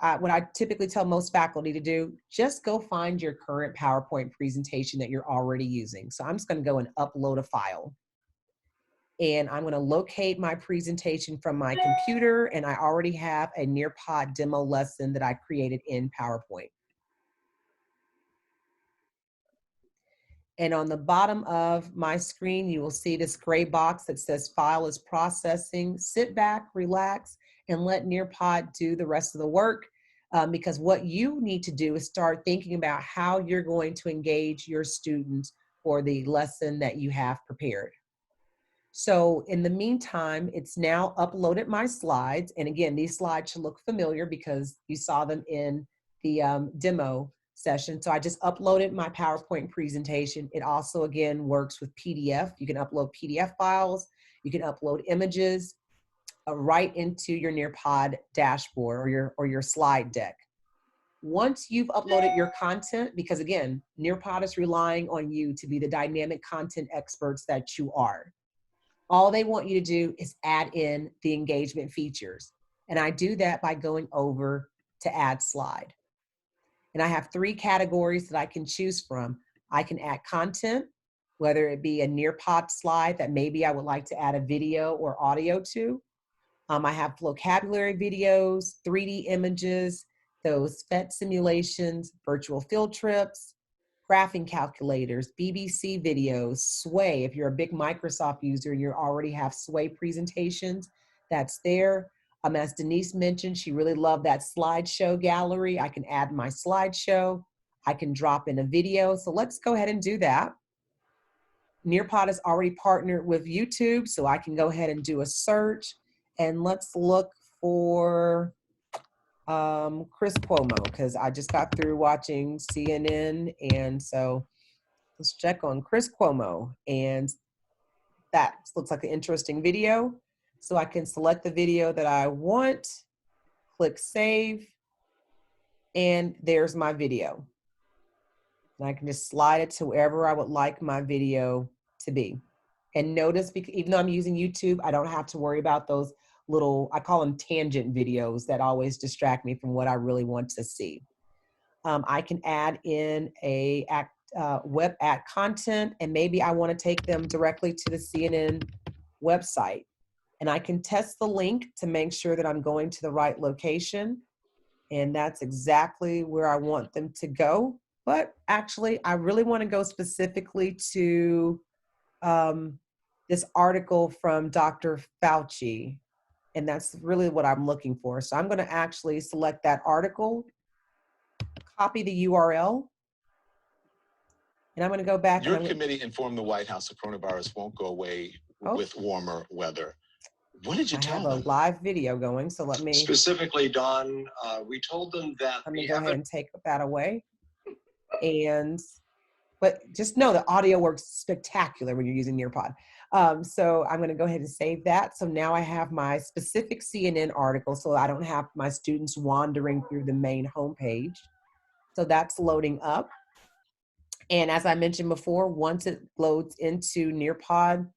I typically tell most faculty to do. Just go find your current PowerPoint presentation that you're already using. So I'm just going to go and upload a file. And I'm going to locate my presentation from my computer, and I already have a NearPod demo lesson that I created in PowerPoint. And on the bottom of my screen, you will see this gray box that says file is processing. Sit back, relax, and let NearPod do the rest of the work, because what you need to do is start thinking about how you're going to engage your students for the lesson that you have prepared. So in the meantime, it's now uploaded my slides. And again, these slides should look familiar because you saw them in the demo session. So I just uploaded my PowerPoint presentation. It also, again, works with PDF. You can upload PDF files. You can upload images right into your NearPod dashboard or your slide deck. Once you've uploaded your content, because again, NearPod is relying on you to be the dynamic content experts that you are. All they want you to do is add in the engagement features. And I do that by going over to add slide. And I have 3 categories that I can choose from. I can add content, whether it be a NearPod slide that maybe I would like to add a video or audio to. I have vocabulary videos, 3D images, those PhET simulations, virtual field trips, graphing calculators, BBC videos, Sway. If you're a big Microsoft user and you already have Sway presentations, that's there. As Denise mentioned, she really loved that slideshow gallery. I can add my slideshow. I can drop in a video. So let's go ahead and do that. NearPod is already partnered with YouTube, so I can go ahead and do a search. And let's look for Chris Cuomo, because I just got through watching CNN, and so let's check on Chris Cuomo, and that looks like an interesting video. So I can select the video that I want, click save, and there's my video. And I can just slide it to wherever I would like my video to be. And notice, even though I'm using YouTube, I don't have to worry about those little, I call them tangent videos that always distract me from what I really want to see. I can add in a web ad content, and maybe I want to take them directly to the CNN website. And I can test the link to make sure that I'm going to the right location. And that's exactly where I want them to go. But actually, I really want to go specifically to this article from Dr. Fauci. And that's really what I'm looking for. So I'm going to actually select that article, copy the URL, and I'm going to go back. Your committee informed the White House the coronavirus won't go away with warmer weather. What did you tell them? I have a live video going, so let me. Specifically, Don, we told them that. Let me go ahead and take that away. But just know the audio works spectacular when you're using NearPod. So I'm going to go ahead and save that. So now I have my specific CNN article, so I don't have my students wandering through the main homepage. So that's loading up. And as I mentioned before, once it loads into NearPod,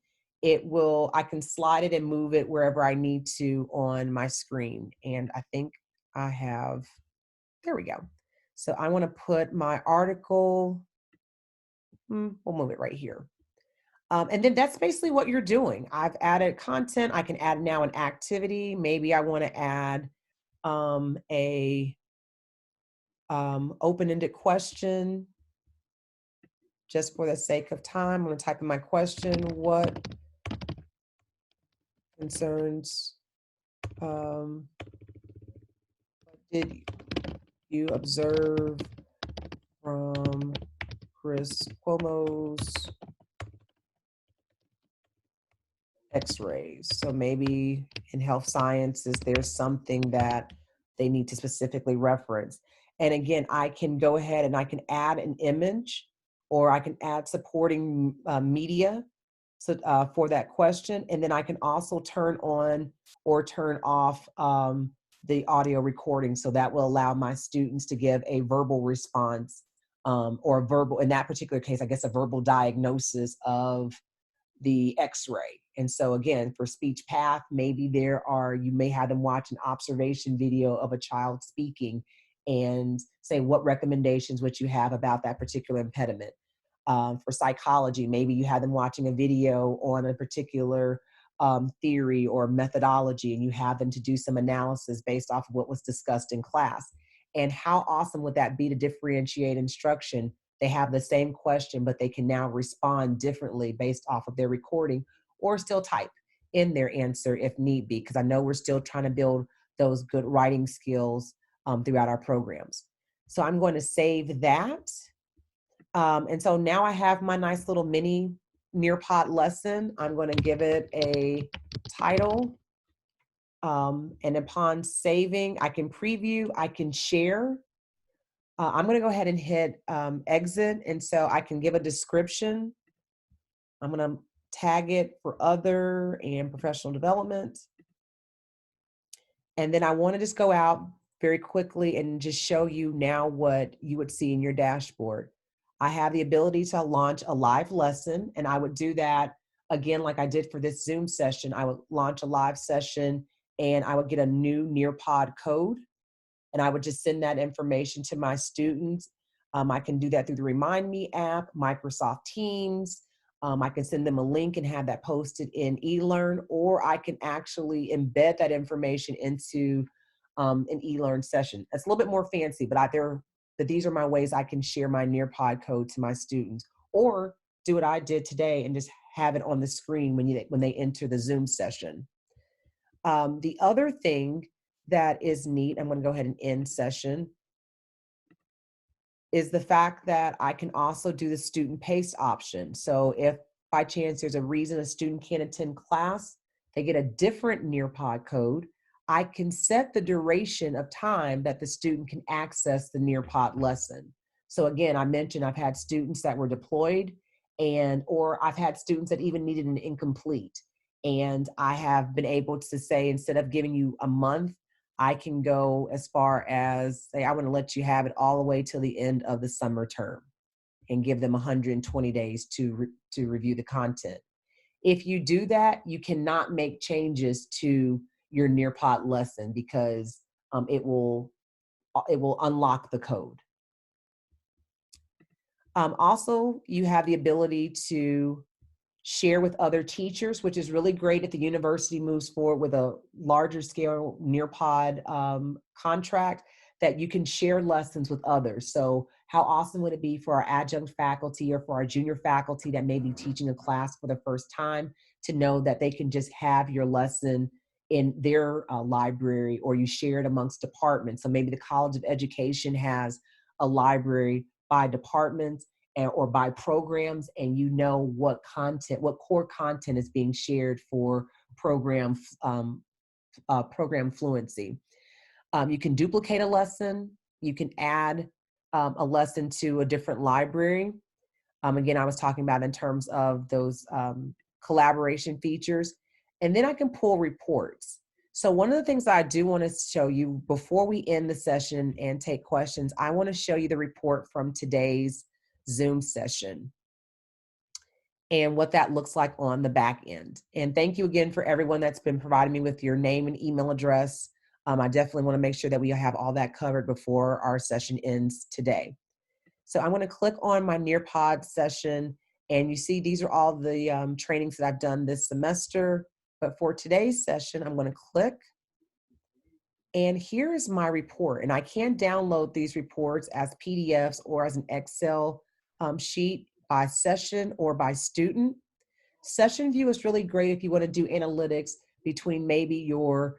I can slide it and move it wherever I need to on my screen. And I think I have, there we go. So I want to put my article, we'll move it right here. And then that's basically what you're doing. I've added content. I can add now an activity. Maybe I want to add a open-ended question just for the sake of time. I'm going to type in my question. What concerns did you observe from Chris Cuomo's X-rays? So maybe in health sciences, there's something that they need to specifically reference. And again, I can go ahead and I can add an image, or I can add supporting media for that question. And then I can also turn on or turn off the audio recording. So that will allow my students to give a verbal response or a verbal, in that particular case, I guess a verbal diagnosis of the x-ray. And so again, for speech path, maybe you may have them watch an observation video of a child speaking and say, what recommendations would you have about that particular impediment? For psychology, maybe you have them watching a video on a particular theory or methodology, and you have them to do some analysis based off of what was discussed in class. And how awesome would that be to differentiate instruction? They have the same question, but they can now respond differently based off of their recording, or still type in their answer if need be, because I know we're still trying to build those good writing skills throughout our programs. So I'm going to save that. And so now I have my nice little mini NearPod lesson. I'm going to give it a title. And upon saving, I can preview, I can share. I'm going to go ahead and hit exit. And so I can give a description. I'm going to tag it for other and professional development. And then I want to just go out very quickly and just show you now what you would see in your dashboard. I have the ability to launch a live lesson, and I would do that again like I did for this Zoom session. I would launch a live session and I would get a new NearPod code, and I would just send that information to my students. I can do that through the Remind Me app, Microsoft Teams. I can send them a link and have that posted in eLearn, or I can actually embed that information into an eLearn session. It's a little bit more fancy, but these are my ways I can share my NearPod code to my students, or do what I did today and just have it on the screen when they enter the Zoom session. The other thing that is neat, I'm going to go ahead and end session, is the fact that I can also do the student pace option. So if by chance there's a reason a student can't attend class, they get a different NearPod code, I can set the duration of time that the student can access the NearPod lesson. So again, I mentioned I've had students that were deployed or I've had students that even needed an incomplete. And I have been able to say, instead of giving you a month, I can go as far as say, I want to let you have it all the way till the end of the summer term and give them 120 days to review the content. If you do that, you cannot make changes to your NearPod lesson because it will unlock the code. Also, you have the ability to share with other teachers, which is really great if the university moves forward with a larger scale NearPod contract, that you can share lessons with others. So how awesome would it be for our adjunct faculty or for our junior faculty that may be teaching a class for the first time to know that they can just have your lesson in their library, or you share it amongst departments. So maybe the College of Education has a library by departments or by programs, and you know what core content is being shared for program fluency. You can duplicate a lesson. You can add a lesson to a different library. Again, I was talking about in terms of those collaboration features. And then I can pull reports. So one of the things I do want to show you before we end the session and take questions, I want to show you the report from today's Zoom session and what that looks like on the back end. And thank you again for everyone that's been providing me with your name and email address. I definitely want to make sure that we have all that covered before our session ends today. So I'm going to click on my NearPod session, and you see these are all the trainings that I've done this semester. But for today's session, I'm going to click, and here is my report. And I can download these reports as PDFs or as an Excel sheet by session or by student. Session view is really great if you want to do analytics between maybe your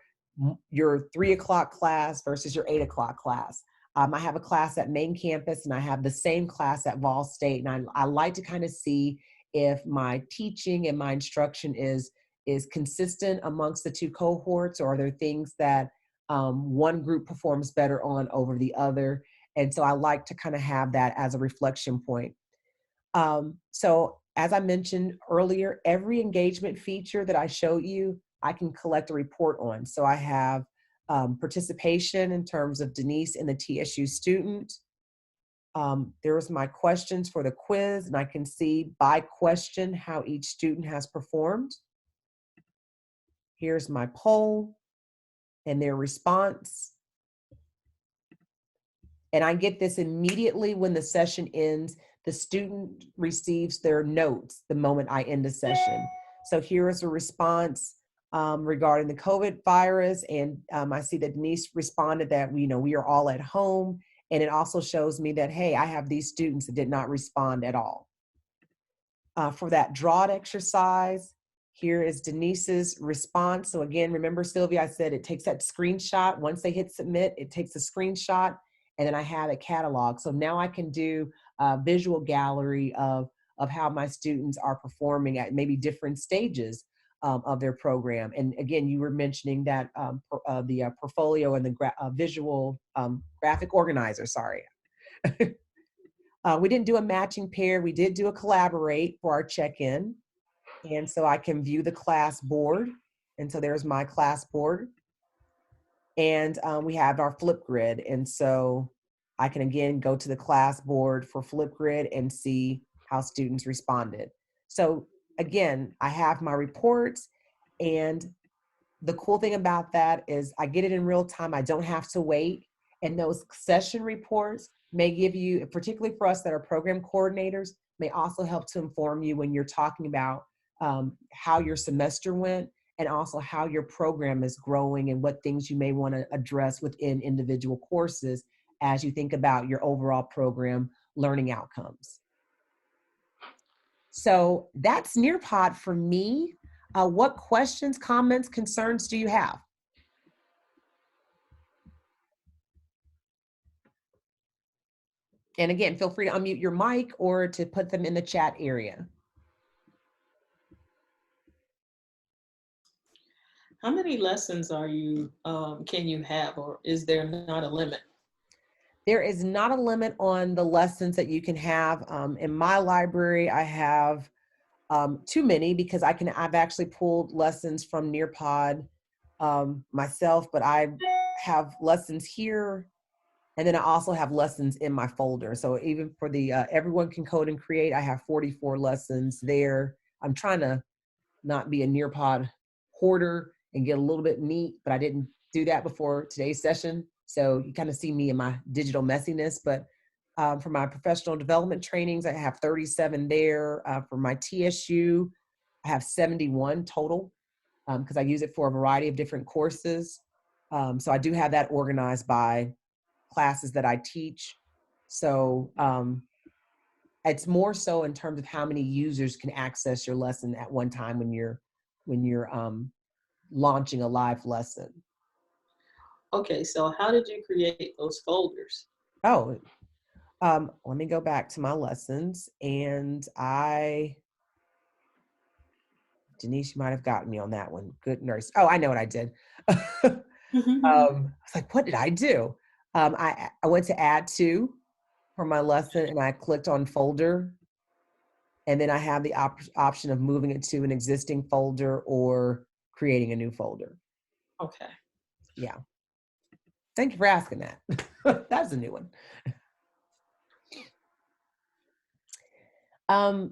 3 o'clock class versus your 8 o'clock class. I have a class at main campus and I have the same class at Vol State. And I like to kind of see if my teaching and my instruction is consistent amongst the two cohorts, or are there things that one group performs better on over the other. And so I like to kind of have that as a reflection point. So as I mentioned earlier, every engagement feature that I showed you, I can collect a report on. So I have participation in terms of Denise and the TSU student. There was my questions for the quiz, and I can see by question how each student has performed. Here's my poll and their response. And I get this immediately when the session ends. The student receives their notes the moment I end the session. So here is a response regarding the COVID virus. And I see that Denise responded that we are all at home. And it also shows me that, hey, I have these students that did not respond at all. For that drawed exercise, here is Denise's response. So again, remember Sylvia, I said it takes that screenshot. Once they hit submit, it takes a screenshot, and then I have a catalog. So now I can do a visual gallery of how my students are performing at maybe different stages of their program. And again, you were mentioning that the portfolio and the visual graphic organizer, sorry. We didn't do a matching pair. We did do a collaborate for our check-in. And so I can view the class board. And so there's my class board. And we have our Flipgrid. And so I can again go to the class board for Flipgrid and see how students responded. So again, I have my reports, and the cool thing about that is I get it in real time. I don't have to wait. And those session reports may give you, particularly for us that are program coordinators, may also help to inform you when you're talking about how your semester went, and also how your program is growing and what things you may want to address within individual courses as you think about your overall program learning outcomes. So that's NearPod for me. What questions, comments, concerns do you have? And again, feel free to unmute your mic or to put them in the chat area. How many lessons are you can you have, or is there not a limit? There is not a limit on the lessons that you can have. In my library, I have too many because I've actually pulled lessons from NearPod myself, but I have lessons here, and then I also have lessons in my folder. So even for the Everyone Can Code and Create, I have 44 lessons there. I'm trying to not be a NearPod hoarder and get a little bit neat, but I didn't do that before today's session. So you kind of see me in my digital messiness. But for my professional development trainings, I have 37 there. For my TSU, I have 71 total because I use it for a variety of different courses. So I do have that organized by classes that I teach. So it's more so in terms of how many users can access your lesson at one time when you're launching a live lesson. Okay, so how did you create those folders? Oh, let me go back to my lessons, and Denise, you might have gotten me on that one. Good nurse. Oh, I know what I did. I was like, what did I do? I went to add to for my lesson, and I clicked on folder. And then I have the option of moving it to an existing folder or creating a new folder. Okay. Yeah. Thank you for asking that. That's a new one.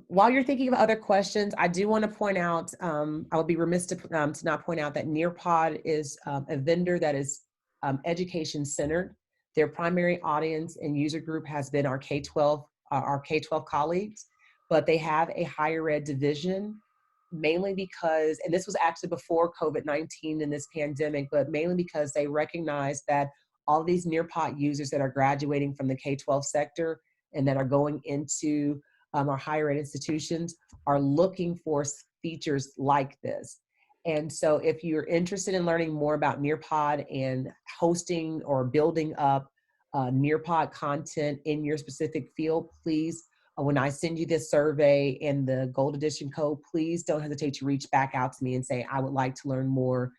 While you're thinking of other questions, I do want to point out, I would be remiss to not point out that NearPod is a vendor that is education centered. Their primary audience and user group has been our K-12 colleagues, but they have a higher ed division, mainly because, and this was actually before COVID-19 and this pandemic, but mainly because they recognize that all these NearPod users that are graduating from the K-12 sector and that are going into our higher ed institutions are looking for features like this. And so if you're interested in learning more about NearPod and hosting or building up NearPod content in your specific field, please, when I send you this survey and the gold edition code, please don't hesitate to reach back out to me and say, I would like to learn more.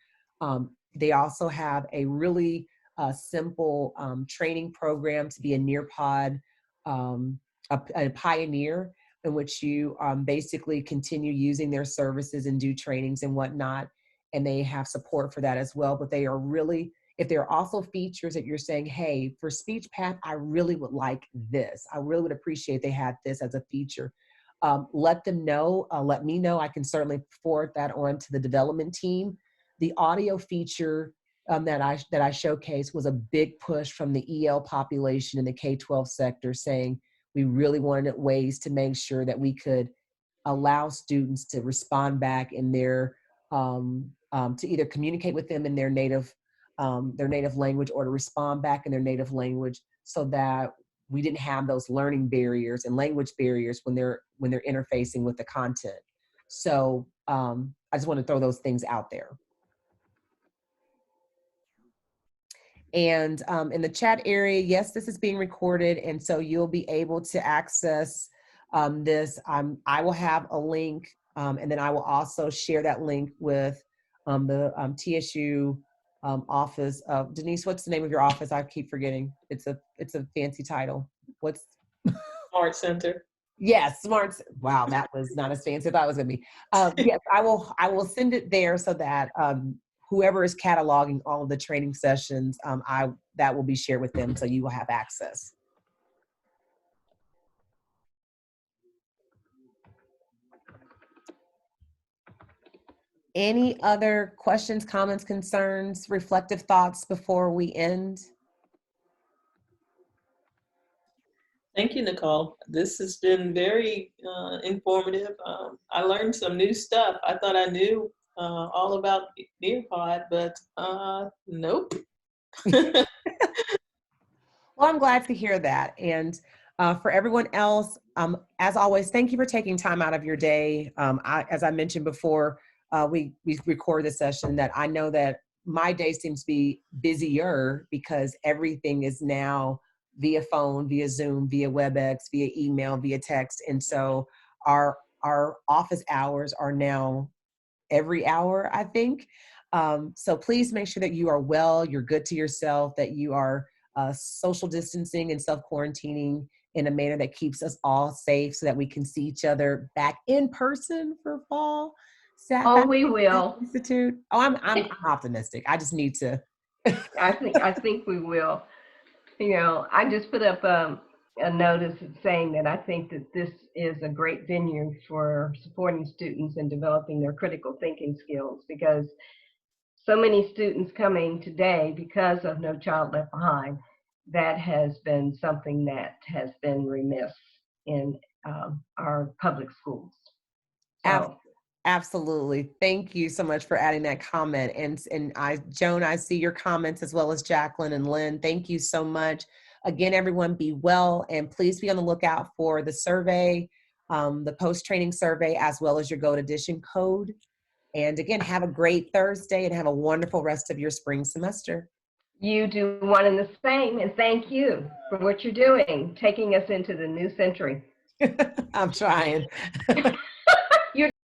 They also have a really simple training program to be a NearPod, a pioneer. in which you basically continue using their services and do trainings and whatnot. And they have support for that as well. But they are really, if there are also features that you're saying, hey, for speech path, I really would like this. I really would appreciate they had this as a feature. Let them know, let me know. I can certainly forward that on to the development team. The audio feature that I showcased was a big push from the EL population in the K-12 sector, saying we really wanted ways to make sure that we could allow students to respond back in their, to either communicate with them in their native language, or to respond back in their native language, so that we didn't have those learning barriers and language barriers when they're interfacing with the content. So I just want to throw those things out there. And in the chat area, yes, this is being recorded, and so you'll be able to access this. I will have a link, and then I will also share that link with the TSU office. Denise, what's the name of your office? I keep forgetting. It's a fancy title. What's Smart Center. Yes, Smart. Wow, that was not as fancy as I thought it was going to be. Yes, I will send it there so that whoever is cataloging all of the training sessions, that will be shared with them, so you will have access. Any other questions, comments, concerns, reflective thoughts before we end? Thank you, Nicole. This has been very informative. I learned some new stuff. I thought I knew all about NearPod, but nope. Well, I'm glad to hear that. And for everyone else, as always, thank you for taking time out of your day. As I mentioned before, we record this session, that I know that my day seems to be busier because everything is now via phone, via Zoom, via WebEx, via email, via text. And so our office hours are now every hour, I think. So please make sure that you are well, you're good to yourself, that you are social distancing and self-quarantining in a manner that keeps us all safe, so that we can see each other back in person for fall. Oh, we will. Institute. Oh, I'm optimistic. I just need to. I think we will. You know, I just put up a notice saying that I think that this is a great venue for supporting students and developing their critical thinking skills, because so many students coming today because of No Child Left Behind, that has been something that has been remiss in our public schools. So. Absolutely. Thank you so much for adding that comment. And Joan, I see your comments, as well as Jacqueline and Lynn. Thank you so much. Again, everyone, be well, and please be on the lookout for the survey, the post-training survey, as well as your Gold Edition code. And again, have a great Thursday and have a wonderful rest of your spring semester. You do one and the same, and thank you for what you're doing, taking us into the new century. I'm trying.